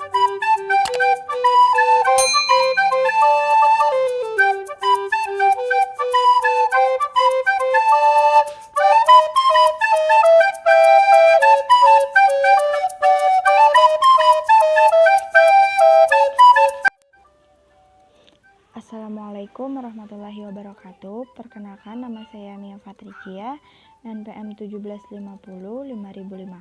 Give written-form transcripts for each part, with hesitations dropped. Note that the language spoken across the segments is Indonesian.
Assalamualaikum warahmatullahi wabarakatuh. Perkenalkan, nama saya Mia Fatricia, NPM 1750-5005.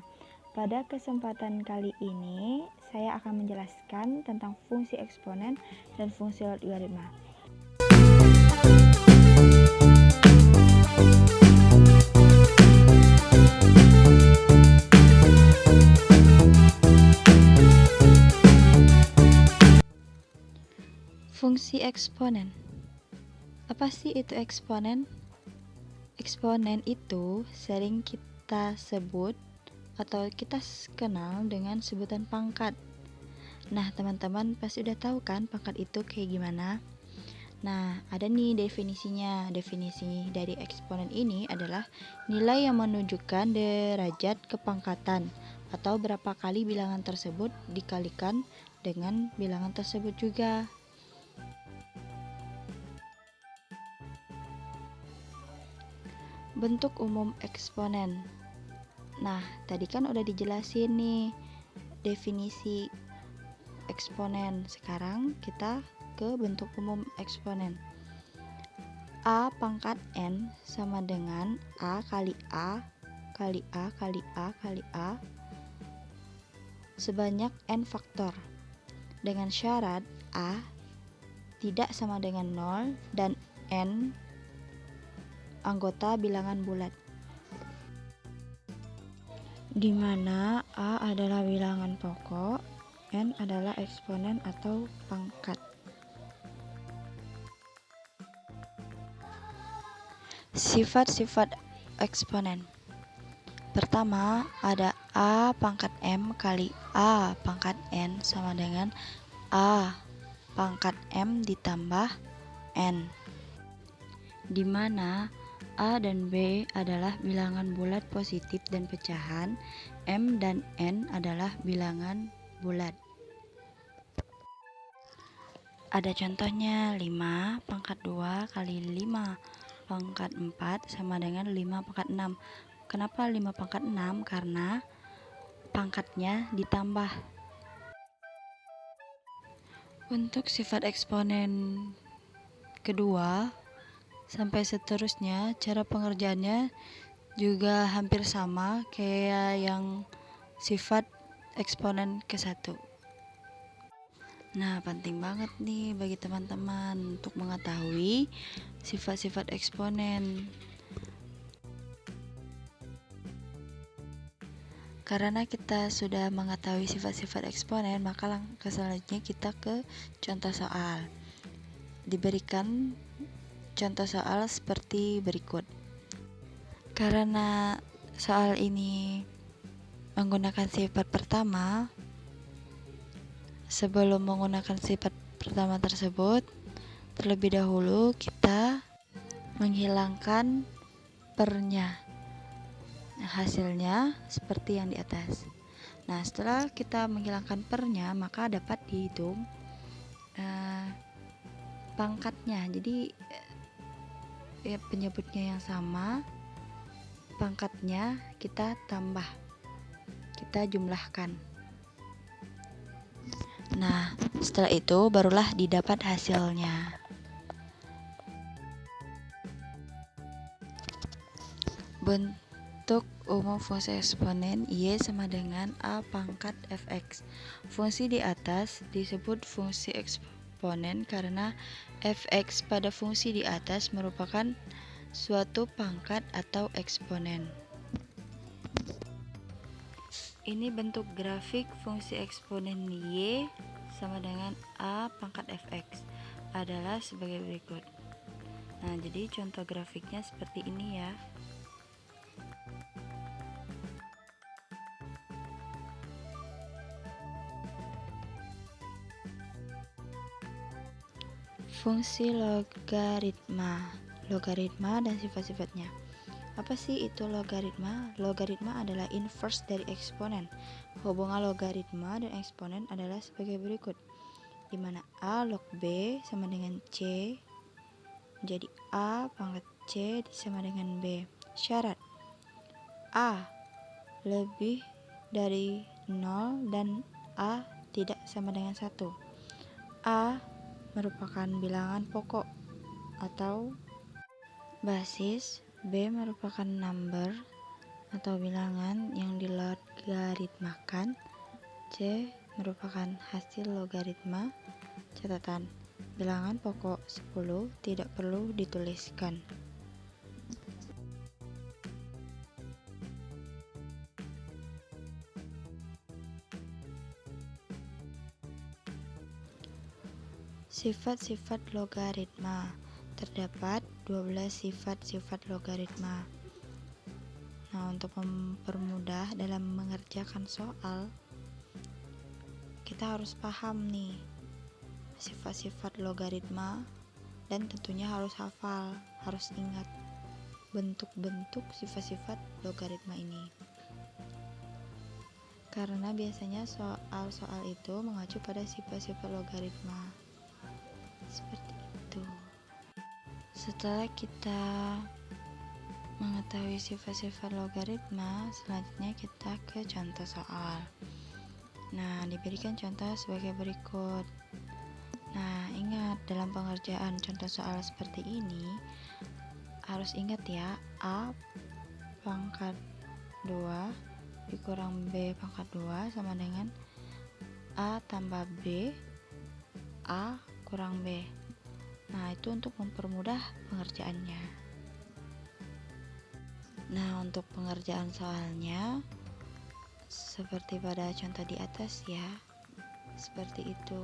Pada kesempatan kali ini, saya akan menjelaskan tentang fungsi eksponen dan fungsi logaritma. Fungsi eksponen. Apa sih itu eksponen? Eksponen itu sering kita sebut atau kita kenal dengan sebutan pangkat. Nah, teman-teman pasti udah tahu kan pangkat itu kayak gimana? Nah, ada nih definisinya. Definisi dari eksponen ini adalah nilai yang menunjukkan derajat kepangkatan atau berapa kali bilangan tersebut dikalikan dengan bilangan tersebut juga. Bentuk umum eksponen. Nah, tadi kan udah dijelasin nih definisi eksponen. Sekarang kita ke bentuk umum eksponen. A pangkat N sama dengan A kali A kali A kali A kali A sebanyak N faktor. Dengan syarat A tidak sama dengan 0 dan N anggota bilangan bulat, di mana A adalah bilangan pokok, N adalah eksponen atau pangkat. Sifat-sifat eksponen. Pertama, ada A pangkat M kali A pangkat N sama dengan A pangkat M ditambah N, di mana A dan B adalah bilangan bulat positif dan pecahan, M dan N adalah bilangan bulat. Ada contohnya, 5 pangkat 2 kali 5 pangkat 4 sama dengan 5 pangkat 6. Kenapa 5 pangkat 6? Karena pangkatnya ditambah. Untuk sifat eksponen kedua sampai seterusnya, cara pengerjaannya juga hampir sama kayak yang sifat eksponen ke-1. Nah, penting banget nih bagi teman-teman untuk mengetahui sifat-sifat eksponen. Karena kita sudah mengetahui sifat-sifat eksponen, maka langkah selanjutnya kita ke contoh soal. Diberikan contoh soal seperti berikut. Karena soal ini menggunakan sifat pertama, sebelum menggunakan sifat pertama tersebut, terlebih dahulu kita menghilangkan pernya. Hasilnya seperti yang di atas. Nah, setelah kita menghilangkan pernya, maka dapat dihitung pangkatnya. Jadi penyebutnya yang sama, pangkatnya kita tambah, kita jumlahkan. Nah, setelah itu barulah didapat hasilnya. Bentuk umum fungsi eksponen Y sama dengan A pangkat fx. Fungsi di atas disebut fungsi eksponen karena fx pada fungsi di atas merupakan suatu pangkat atau eksponen. Ini bentuk grafik fungsi eksponen Y sama dengan A pangkat fx adalah sebagai berikut. Nah, jadi contoh grafiknya seperti ini ya. Fungsi logaritma dan sifat-sifatnya. Apa sih itu logaritma? Logaritma adalah inverse dari eksponen. Hubungan logaritma dan eksponen adalah sebagai berikut, di mana A log B sama dengan C, jadi A pangkat C sama dengan B. Syarat A lebih dari 0 dan A tidak sama dengan 1. A merupakan bilangan pokok atau basis, B merupakan number atau bilangan yang dilogaritmakan, C merupakan hasil logaritma. Catatan, bilangan pokok 10 tidak perlu dituliskan. Sifat-sifat logaritma. Terdapat 12 sifat-sifat logaritma. Nah, untuk mempermudah dalam mengerjakan soal, kita harus paham nih sifat-sifat logaritma dan tentunya harus hafal, harus ingat bentuk-bentuk sifat-sifat logaritma ini. Karena biasanya soal-soal itu mengacu pada sifat-sifat logaritma. Seperti itu. Setelah kita mengetahui sifat-sifat logaritma, selanjutnya kita ke contoh soal. Nah, diberikan contoh sebagai berikut. Nah, ingat dalam pengerjaan contoh soal seperti ini harus ingat ya, A pangkat 2 dikurang B pangkat 2 sama dengan A tambah B, A kurang B. Nah, itu untuk mempermudah pengerjaannya. Nah, untuk pengerjaan soalnya seperti pada contoh di atas ya, seperti itu.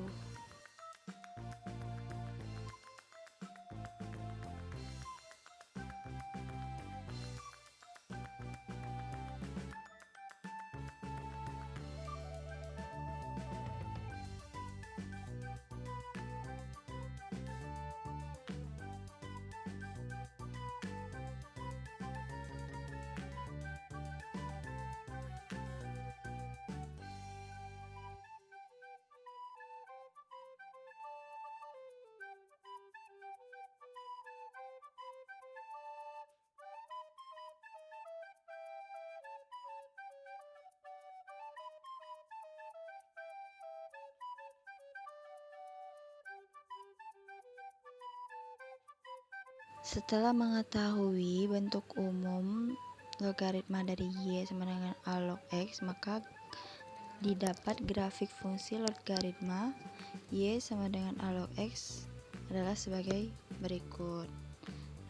Setelah mengetahui bentuk umum logaritma dari Y sama dengan A log X, maka didapat grafik fungsi logaritma Y sama dengan A log X adalah sebagai berikut.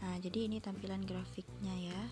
Nah, jadi ini tampilan grafiknya ya.